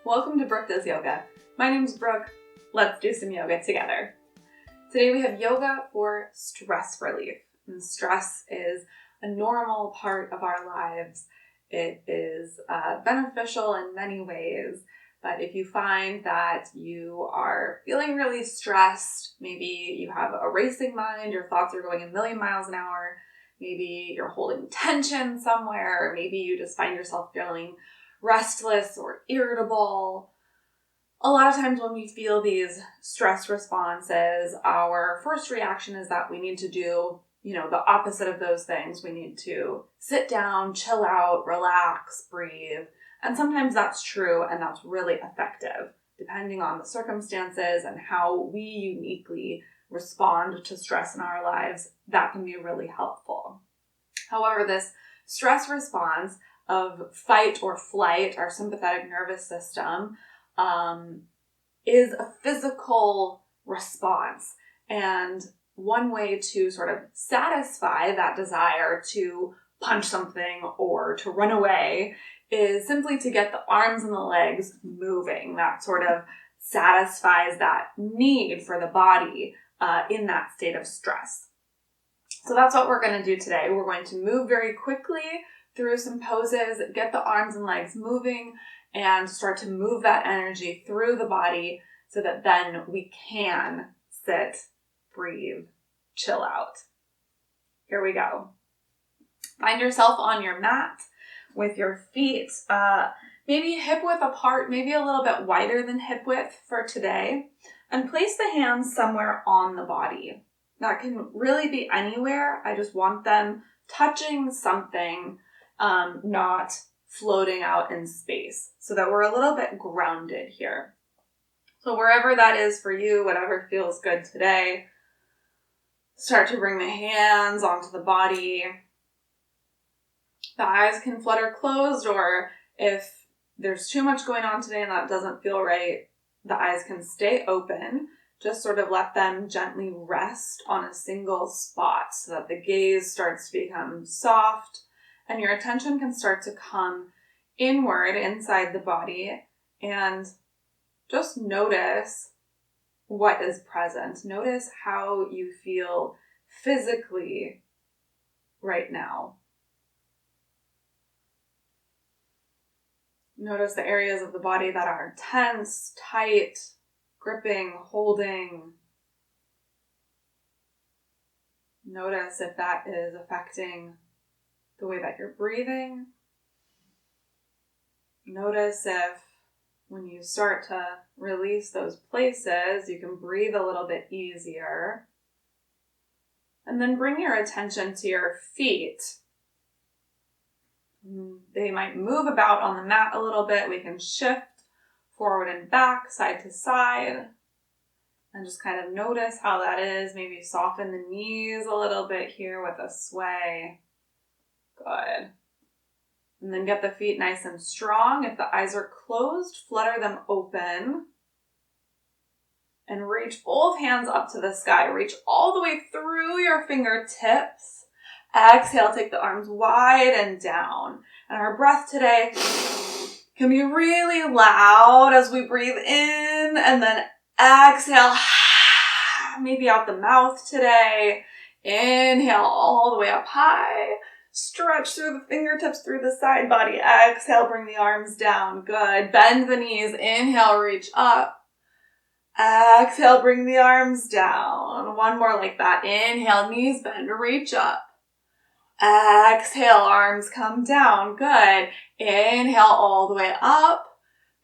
Welcome to Brooke Does Yoga. My name's Brooke. Let's do some yoga together. Today we have yoga for stress relief. And stress is a normal part of our lives. It is beneficial in many ways, but if you find that you are feeling really stressed, maybe you have a racing mind, your thoughts are going a million miles an hour, maybe you're holding tension somewhere, or maybe you just find yourself feeling restless or irritable. A lot of times when we feel these stress responses, our first reaction is that we need to do, the opposite of those things. We need to sit down, chill out, relax, breathe. And sometimes that's true and that's really effective, depending on the circumstances and how we uniquely respond to stress in our lives. That can be really helpful. However, this stress response of fight or flight, our sympathetic nervous system, is a physical response. And one way to sort of satisfy that desire to punch something or to run away is simply to get the arms and the legs moving. That sort of satisfies that need for the body in that state of stress. So that's what we're going to do today. We're going to move very quickly through some poses, get the arms and legs moving, and start to move that energy through the body so that then we can sit, breathe, chill out. Here we go. Find yourself on your mat with your feet maybe hip width apart, maybe a little bit wider than hip width for today, and place the hands somewhere on the body. That can really be anywhere. I just want them touching something, not floating out in space, so that we're a little bit grounded here. So wherever that is for you, whatever feels good today, start to bring the hands onto the body. The eyes can flutter closed, or if there's too much going on today and that doesn't feel right, the eyes can stay open. Just sort of let them gently rest on a single spot so that the gaze starts to become soft and your attention can start to come inward inside the body, and just notice what is present. Notice how you feel physically right now. Notice the areas of the body that are tense, tight, gripping, holding. Notice if that is affecting the way that you're breathing. Notice if when you start to release those places, you can breathe a little bit easier. And then bring your attention to your feet. They might move about on the mat a little bit. We can shift forward and back, side to side. And just kind of notice how that is. Maybe soften the knees a little bit here with a sway. Good. And then get the feet nice and strong. If the eyes are closed, flutter them open. And reach both hands up to the sky. Reach all the way through your fingertips. Exhale, take the arms wide and down. And our breath today can be really loud as we breathe in and then exhale, maybe out the mouth today. Inhale all the way up high. Stretch through the fingertips, through the side body. Exhale, bring the arms down. Good. Bend the knees. Inhale, reach up. Exhale, bring the arms down. One more like that. Inhale, knees bend, reach up. Exhale, arms come down. Good. Inhale all the way up.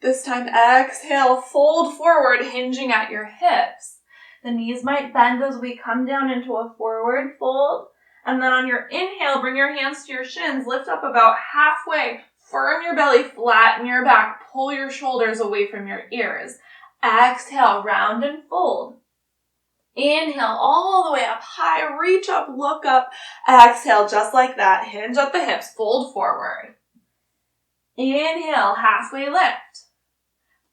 This time, exhale, fold forward, hinging at your hips. The knees might bend as we come down into a forward fold. And then on your inhale, bring your hands to your shins, lift up about halfway, firm your belly, flatten your back, pull your shoulders away from your ears. Exhale, round and fold. Inhale all the way up high, reach up, look up. Exhale, just like that, hinge at the hips, fold forward. Inhale, halfway lift.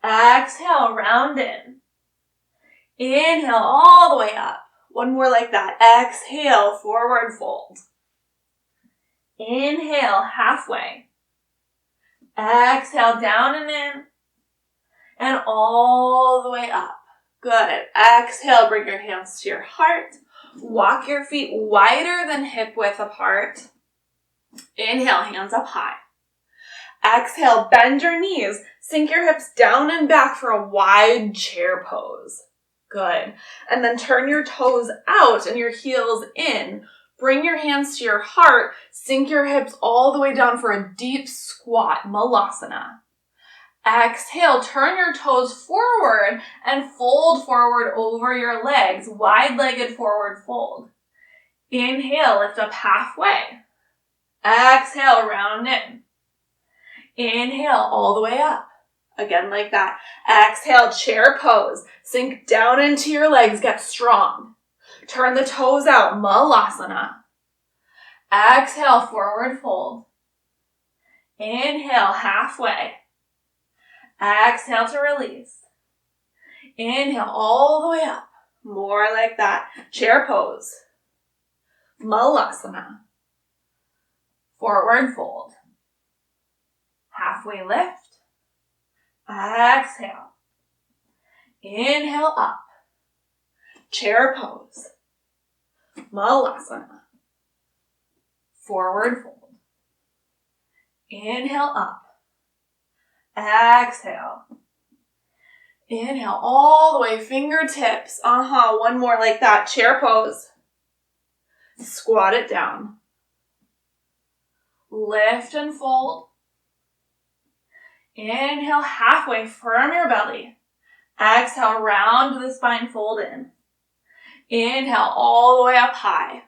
Exhale, round in. Inhale all the way up. One more like that. Exhale, forward fold. Inhale, halfway. Exhale, down and in. and all the way up. Good. Exhale, bring your hands to your heart. Walk your feet wider than hip width apart. Inhale, hands up high. Exhale, bend your knees. Sink your hips down and back for a wide chair pose. Good. And then turn your toes out and your heels in. Bring your hands to your heart. Sink your hips all the way down for a deep squat, malasana. Exhale, turn your toes forward and fold forward over your legs, wide-legged forward fold. Inhale, lift up halfway. Exhale, round in. Inhale, all the way up. Again, like that. Exhale, chair pose. Sink down into your legs, get strong. Turn the toes out, malasana. Exhale, forward fold. Inhale, halfway. Exhale to release. Inhale all the way up. More like that. Chair pose. Malasana. Forward fold. Halfway lift. Exhale. Inhale up. Chair pose. Malasana. Forward fold. Inhale up. Exhale. Inhale all the way, fingertips. One more like that. Chair pose. Squat it down. Lift and fold. Inhale halfway, firm your belly. Exhale, round the spine, fold in. Inhale all the way up high.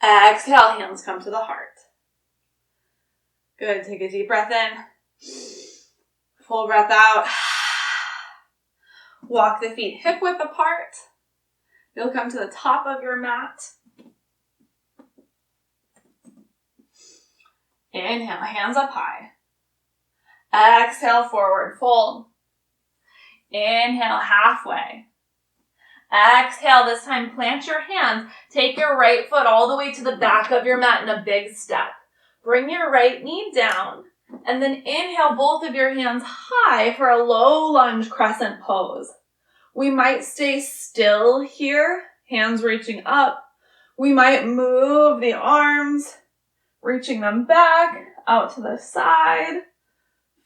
Exhale, hands come to the heart. Good, take a deep breath in. Full breath out. Walk the feet hip width apart. You'll come to the top of your mat. Inhale, hands up high. Exhale, forward fold. Inhale, halfway. Exhale, this time plant your hands. Take your right foot all the way to the back of your mat in a big step. Bring your right knee down. And then inhale both of your hands high for a low lunge crescent pose. We might stay still here, hands reaching up. We might move the arms, reaching them back, out to the side,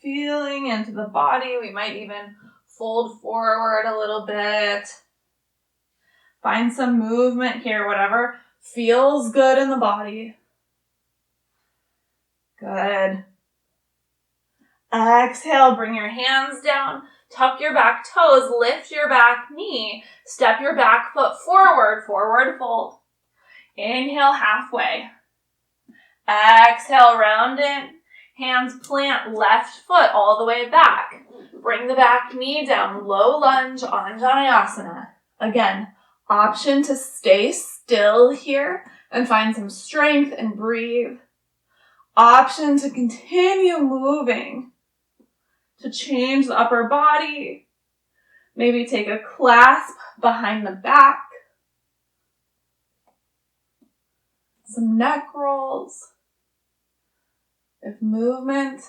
feeling into the body. We might even fold forward a little bit. Find some movement here, whatever feels good in the body. Good. Exhale, bring your hands down, tuck your back toes, lift your back knee, step your back foot forward, forward fold. Inhale halfway. Exhale, round in. Hands plant left foot all the way back. Bring the back knee down, low lunge, Anjaneyasana. Again, option to stay still here and find some strength and breathe. Option to continue moving, to change the upper body. Maybe take a clasp behind the back. Some neck rolls. If movement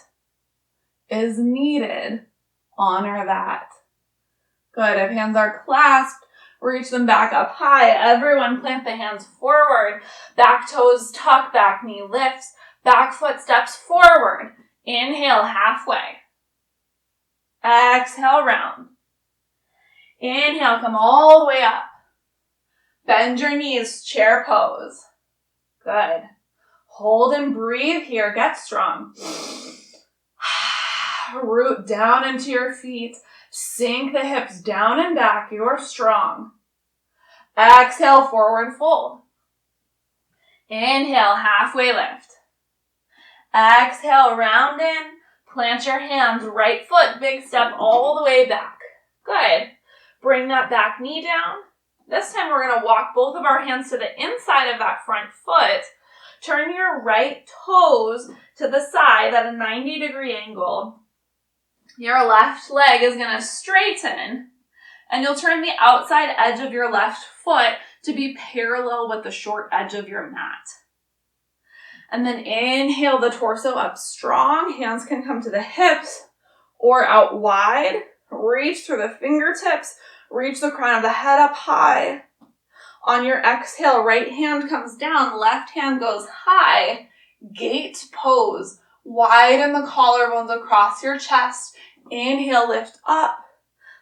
is needed, honor that. Good. If hands are clasped, reach them back up high. Everyone plant the hands forward. Back toes tuck, back knee lifts. Back foot steps forward. Inhale halfway. Exhale round. Inhale, come all the way up. Bend your knees, chair pose. Good. Hold and breathe here. Get strong. Root down into your feet. Sink the hips down and back. You're strong. Exhale, forward fold. Inhale, halfway lift. Exhale, round in. Plant your hands, right foot, big step all the way back. Good. Bring that back knee down. This time we're going to walk both of our hands to the inside of that front foot. Turn your right toes to the side at a 90-degree angle. Your left leg is going to straighten, and you'll turn the outside edge of your left foot to be parallel with the short edge of your mat. And then inhale the torso up strong. Hands can come to the hips or out wide. Reach through the fingertips. Reach the crown of the head up high. On your exhale, right hand comes down, left hand goes high. Gate pose. Widen the collarbones across your chest. Inhale, lift up.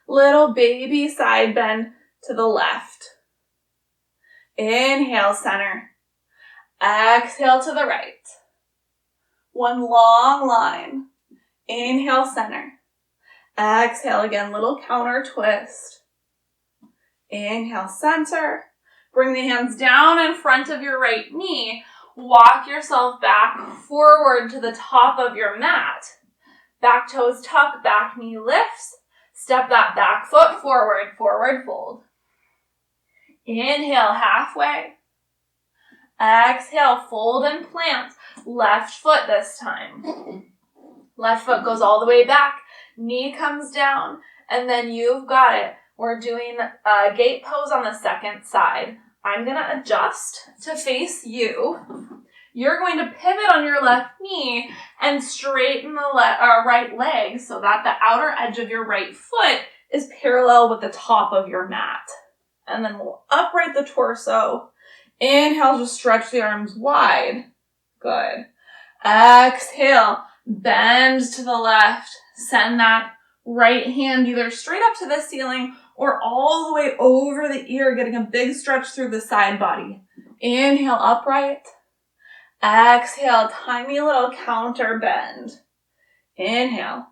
Little baby side bend to the left. Inhale, center. Exhale to the right. One long line. Inhale, center. Exhale again, little counter twist. Inhale, center. Bring the hands down in front of your right knee. Walk yourself back forward to the top of your mat. Back toes tuck, back knee lifts. Step that back foot forward, forward fold. Inhale, halfway. Exhale, fold and plant. Left foot this time. Left foot goes all the way back. Knee comes down, and then you've got it. We're doing a gate pose on the second side. I'm going to adjust to face you. You're going to pivot on your left knee and straighten the right leg so that the outer edge of your right foot is parallel with the top of your mat. And then we'll upright the torso. Inhale, just stretch the arms wide. Good. Exhale, bend to the left. Send that right hand either straight up to the ceiling or all the way over the ear, getting a big stretch through the side body. Inhale, upright. Exhale, tiny little counter bend. Inhale.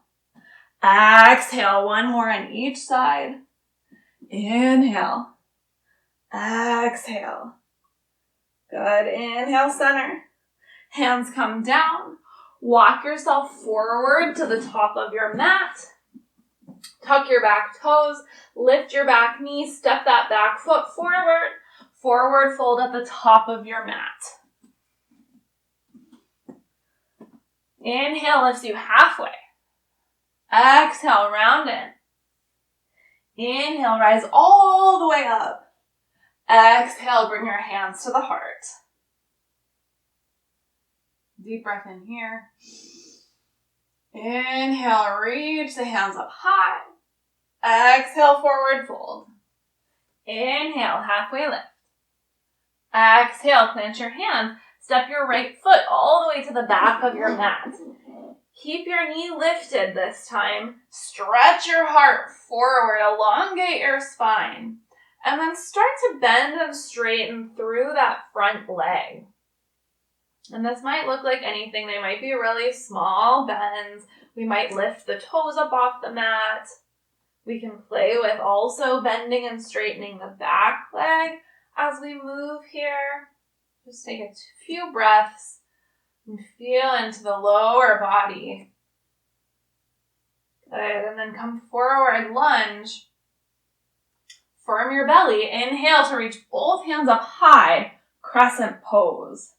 Exhale, one more on each side. Inhale. Exhale. Good. Inhale, center. Hands come down. Walk yourself forward to the top of your mat. Tuck your back toes. Lift your back knee. Step that back foot forward. Forward fold at the top of your mat. Inhale lifts you halfway. Exhale, round in. Inhale, rise all the way up. Exhale, bring your hands to the heart. Deep breath in here. Inhale, reach the hands up high. Exhale, forward fold. Inhale, halfway lift. Exhale, plant your hands. Step your right foot all the way to the back of your mat. Keep your knee lifted this time. Stretch your heart forward. Elongate your spine. And then start to bend and straighten through that front leg. And this might look like anything. They might be really small bends. We might lift the toes up off the mat. We can play with also bending and straightening the back leg as we move here. Just take a few breaths and feel into the lower body. Good, and then come forward, lunge. Firm your belly. Inhale to reach both hands up high, crescent pose.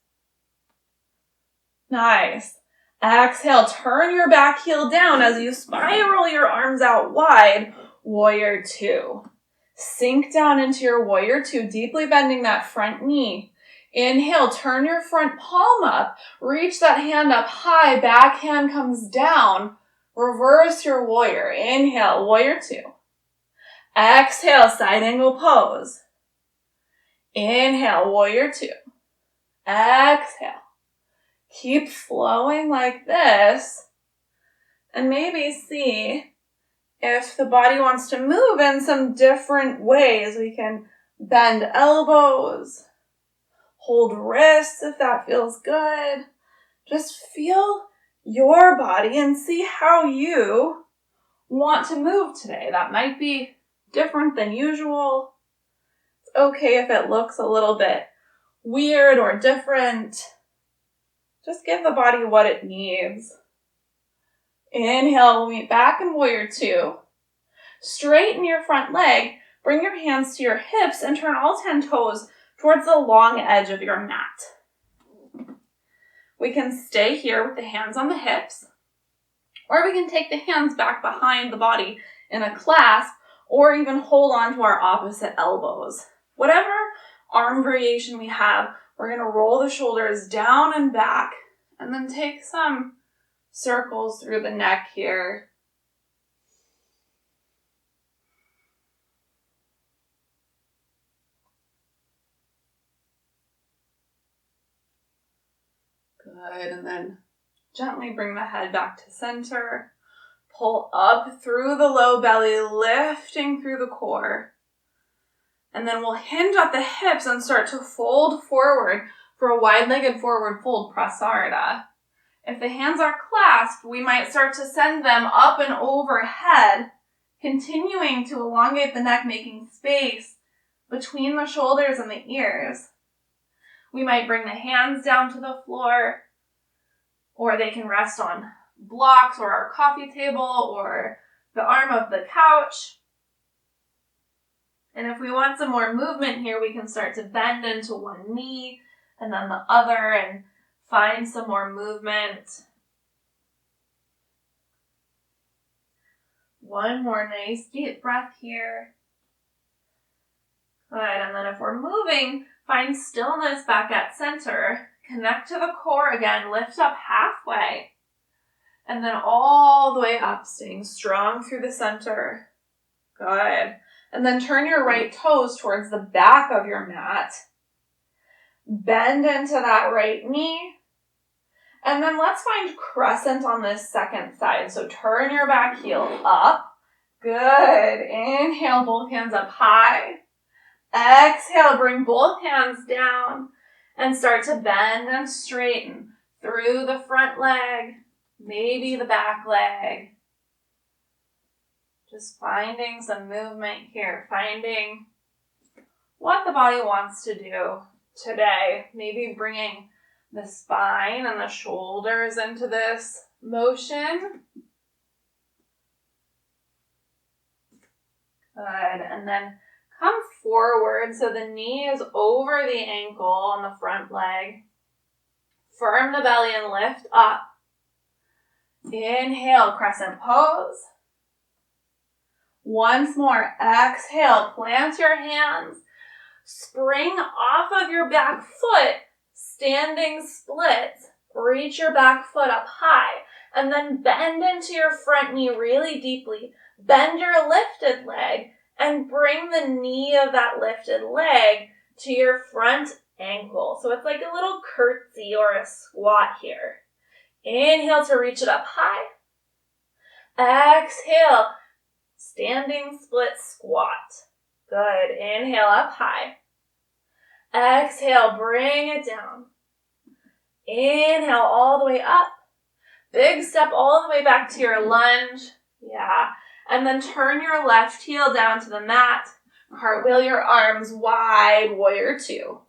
Nice. Exhale, turn your back heel down as you spiral your arms out wide, warrior two. Sink down into your warrior two, deeply bending that front knee. Inhale, turn your front palm up. Reach that hand up high. Back hand comes down. Reverse your warrior. Inhale, warrior two. Exhale, side angle pose. Inhale, warrior two. Exhale. Keep flowing like this. And maybe see if the body wants to move in some different ways. We can bend elbows. Hold wrists if that feels good. Just feel your body and see how you want to move today. That might be different than usual. It's okay if it looks a little bit weird or different. Just give the body what it needs. Inhale, we'll meet back in warrior two. Straighten your front leg. Bring your hands to your hips and turn all 10 toes towards the long edge of your mat. We can stay here with the hands on the hips, or we can take the hands back behind the body in a clasp, or even hold on to our opposite elbows. Whatever arm variation we have, we're going to roll the shoulders down and back, and then take some circles through the neck here. Good, and then gently bring the head back to center. Pull up through the low belly, lifting through the core. And then we'll hinge at the hips and start to fold forward for a wide-legged forward fold, prasarita. If the hands are clasped, we might start to send them up and overhead, continuing to elongate the neck, making space between the shoulders and the ears. We might bring the hands down to the floor, or they can rest on blocks or our coffee table or the arm of the couch. And if we want some more movement here, we can start to bend into one knee and then the other and find some more movement. One more nice deep breath here. Good, and then if we're moving, find stillness back at center. Connect to the core again, lift up halfway. And then all the way up, staying strong through the center. Good. And then turn your right toes towards the back of your mat. Bend into that right knee. And then let's find crescent on this second side. So turn your back heel up. Good. Inhale, both hands up high. Exhale, bring both hands down and start to bend and straighten through the front leg, maybe the back leg. Just finding some movement here, finding what the body wants to do today. Maybe bringing the spine and the shoulders into this motion. Good, and then come forward so the knee is over the ankle on the front leg. Firm the belly and lift up. Inhale, crescent pose. Once more, exhale, plant your hands. Spring off of your back foot, standing splits. Reach your back foot up high, and then bend into your front knee really deeply. Bend your lifted leg, and bring the knee of that lifted leg to your front ankle. So it's like a little curtsy or a squat here. Inhale to reach it up high. Exhale, standing split squat. Good. Inhale up high. Exhale, bring it down. Inhale all the way up. Big step all the way back to your lunge. Yeah. And then turn your left heel down to the mat. Cartwheel your arms wide, warrior two.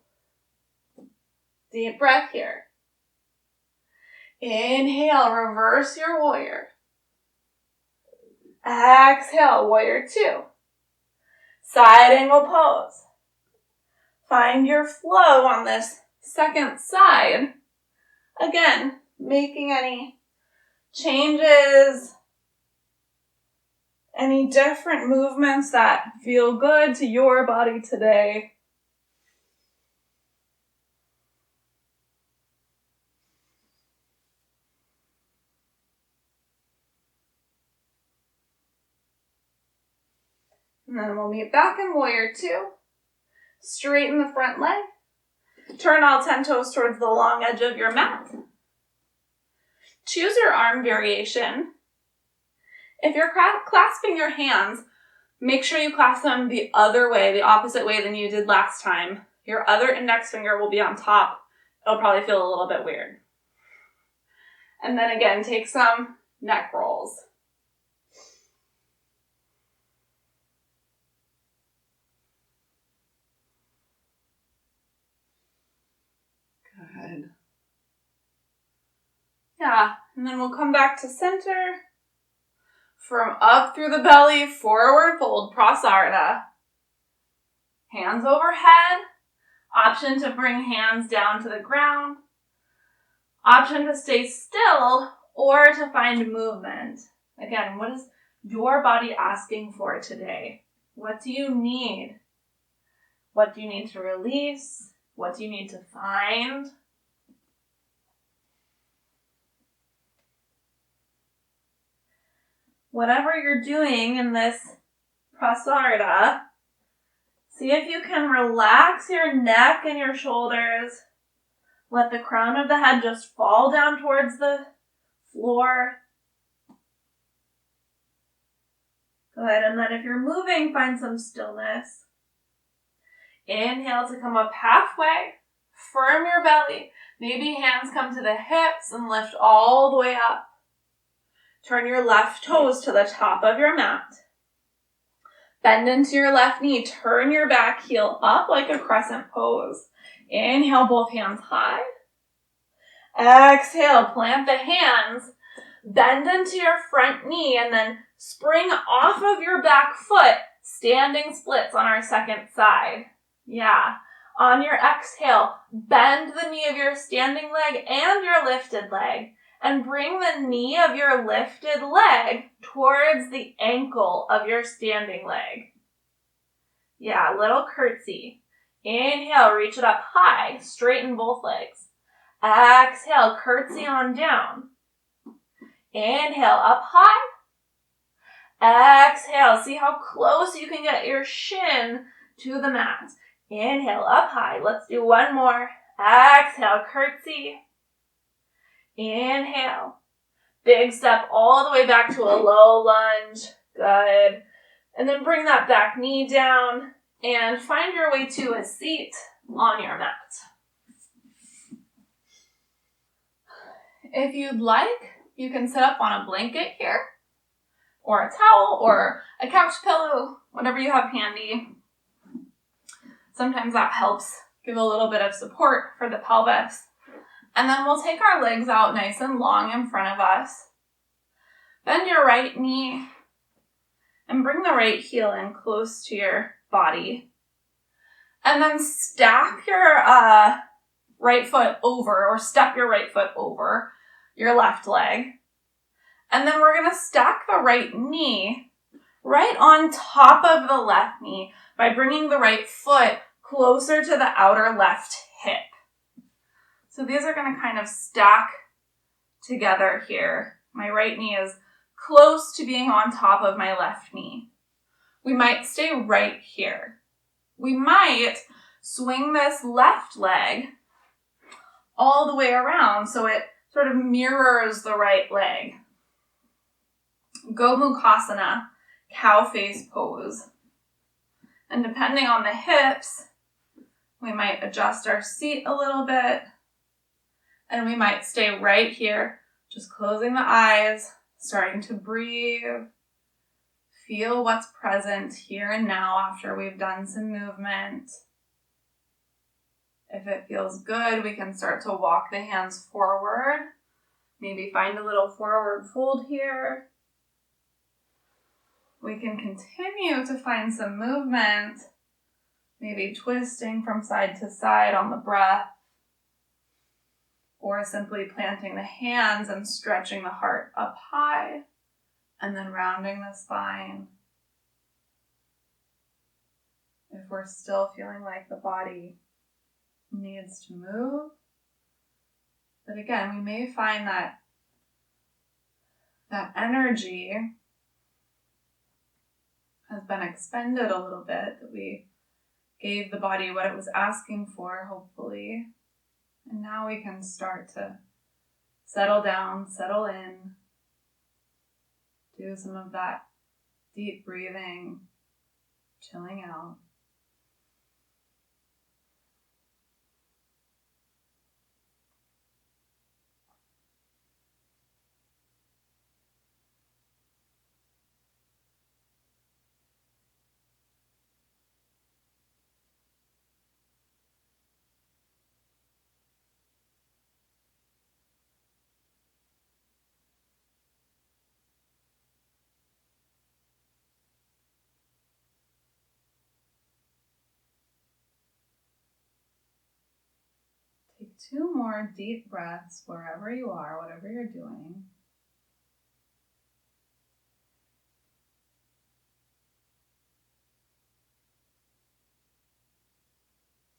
Deep breath here. Inhale, reverse your warrior. Exhale, warrior two. Side angle pose. Find your flow on this second side. Again, making any changes, any different movements that feel good to your body today. And then we'll meet back in warrior two. Straighten the front leg. Turn all 10 toes towards the long edge of your mat. Choose your arm variation. If you're clasping your hands, make sure you clasp them the other way, the opposite way than you did last time. Your other index finger will be on top. It'll probably feel a little bit weird. And then again, take some neck rolls. Good. Yeah, and then we'll come back to center. From up through the belly, forward fold, prasarita. Hands overhead. Option to bring hands down to the ground. Option to stay still or to find movement. Again, what is your body asking for today? What do you need? What do you need to release? What do you need to find? Whatever you're doing in this prasarita, see if you can relax your neck and your shoulders. Let the crown of the head just fall down towards the floor. Good, and then if you're moving, find some stillness. Inhale to come up halfway. Firm your belly. Maybe hands come to the hips and lift all the way up. Turn your left toes to the top of your mat. Bend into your left knee. Turn your back heel up like a crescent pose. Inhale, both hands high. Exhale, plant the hands. Bend into your front knee and then spring off of your back foot. Standing splits on our second side. Yeah. On your exhale, bend the knee of your standing leg and your lifted leg. And bring the knee of your lifted leg towards the ankle of your standing leg. Yeah, little curtsy. Inhale, reach it up high, straighten both legs. Exhale, curtsy on down. Inhale, up high. Exhale, see how close you can get your shin to the mat. Inhale, up high. Let's do one more. Exhale, curtsy. Inhale. Big step all the way back to a low lunge. Good. And then bring that back knee down and find your way to a seat on your mat. If you'd like, you can sit up on a blanket here, or a towel, or a couch pillow, whatever you have handy. Sometimes that helps give a little bit of support for the pelvis. And then we'll take our legs out nice and long in front of us. Bend your right knee and bring the right heel in close to your body. And then stack your right foot over, or step your right foot over your left leg. And then we're going to stack the right knee right on top of the left knee by bringing the right foot closer to the outer left hip. So these are going to kind of stack together here. My right knee is close to being on top of my left knee. We might stay right here. We might swing this left leg all the way around so it sort of mirrors the right leg. Gomukhasana, cow face pose. And depending on the hips, we might adjust our seat a little bit. And we might stay right here, just closing the eyes, starting to breathe. Feel what's present here and now after we've done some movement. If it feels good, we can start to walk the hands forward. Maybe find a little forward fold here. We can continue to find some movement, maybe twisting from side to side on the breath, or simply planting the hands and stretching the heart up high, and then rounding the spine. If we're still feeling like the body needs to move, but again, we may find that energy has been expended a little bit, that we gave the body what it was asking for, hopefully. And now we can start to settle down, settle in, do some of that deep breathing, chilling out. Take 2 more deep breaths wherever you are, whatever you're doing.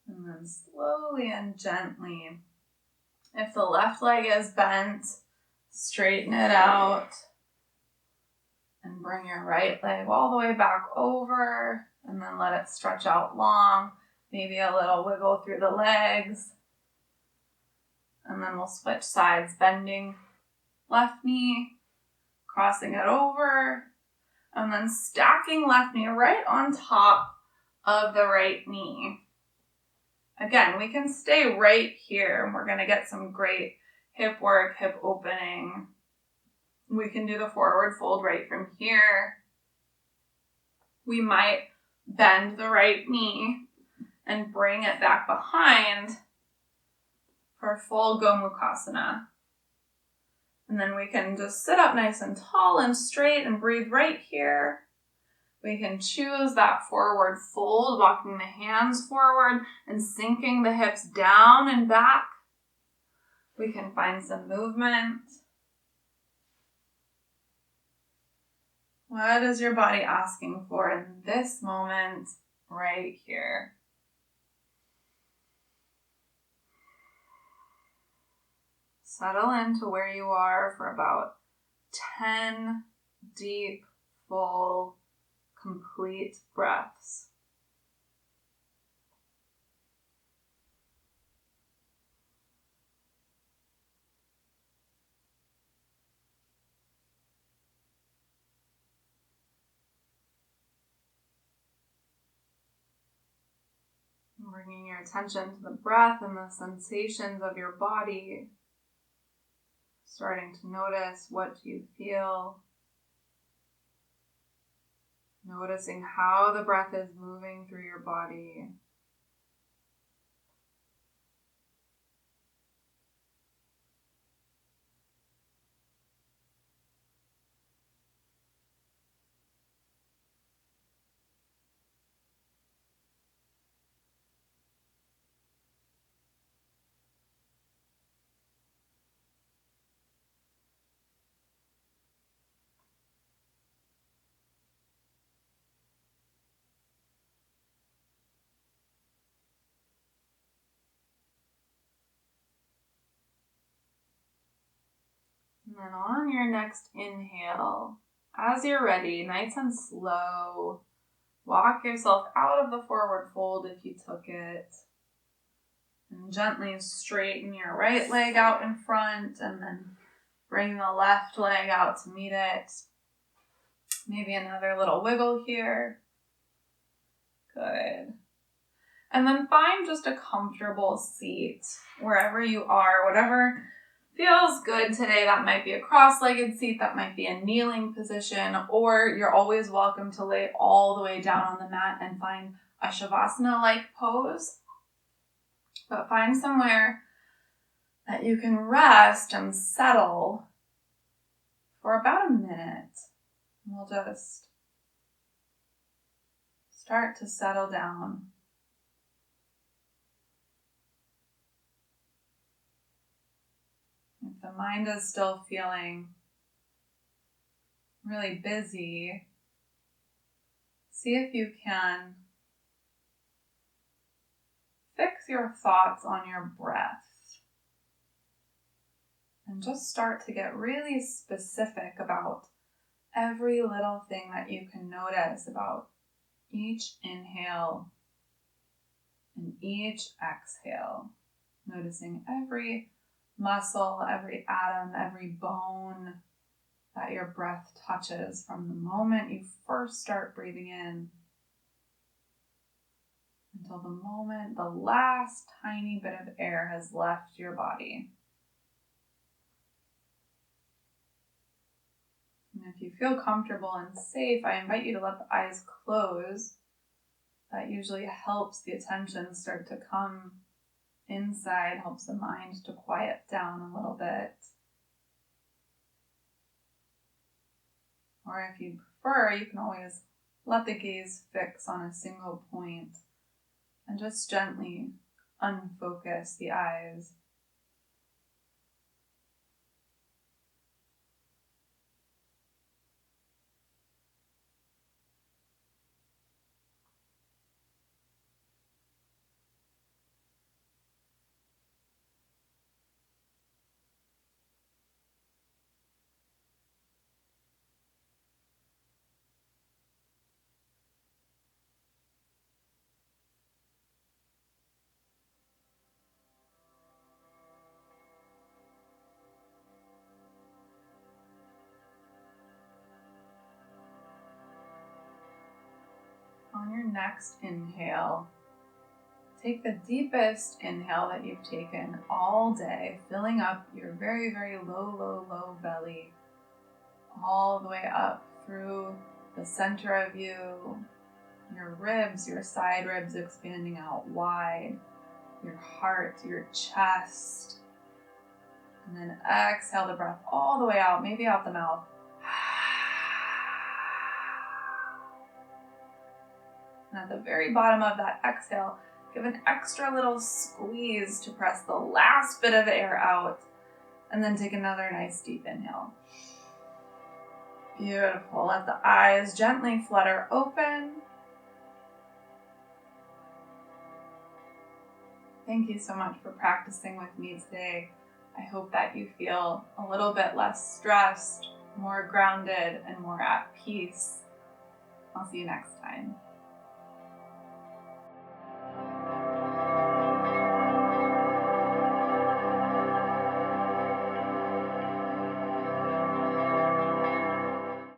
And then slowly and gently, if the left leg is bent, straighten it out. And bring your right leg all the way back over, and then let it stretch out long. Maybe a little wiggle through the legs. And then we'll switch sides, bending left knee, crossing it over, and then stacking left knee right on top of the right knee. Again, we can stay right here, and we're going to get some great hip work, hip opening. We can do the forward fold right from here. We might bend the right knee and bring it back behind for full Gomukhasana. And then we can just sit up nice and tall and straight and breathe right here. We can choose that forward fold, walking the hands forward and sinking the hips down and back. We can find some movement. What is your body asking for in this moment right here? Settle into where you are for about 10 deep, full, complete breaths. Bringing your attention to the breath and the sensations of your body. Starting to notice, what do you feel? Noticing how the breath is moving through your body. And then on your next inhale, as you're ready, nice and slow, walk yourself out of the forward fold if you took it. And gently straighten your right leg out in front and then bring the left leg out to meet it. Maybe another little wiggle here. Good. And then find just a comfortable seat wherever you are, whatever feels good today. That might be a cross-legged seat, that might be a kneeling position, or you're always welcome to lay all the way down on the mat and find a Shavasana-like pose. But find somewhere that you can rest and settle for about a minute. We'll just start to settle down. If the mind is still feeling really busy, see if you can fix your thoughts on your breath and just start to get really specific about every little thing that you can notice about each inhale and each exhale. Noticing every muscle, every atom, every bone that your breath touches from the moment you first start breathing in until the moment the last tiny bit of air has left your body. And if you feel comfortable and safe, I invite you to let the eyes close. That usually helps the attention start to come inside, helps the mind to quiet down a little bit. Or if you prefer, you can always let the gaze fix on a single point and just gently unfocus the eyes. next inhale, take the deepest inhale that you've taken all day, filling up your very, very low belly, all the way up through the center of you, your ribs, your side ribs expanding out wide, your heart, your chest. And then exhale the breath all the way out, maybe out the mouth. And at the very bottom of that exhale, give an extra little squeeze to press the last bit of air out. And then take another nice deep inhale. Beautiful. Let the eyes gently flutter open. Thank you so much for practicing with me today. I hope that you feel a little bit less stressed, more grounded, and more at peace. I'll see you next time.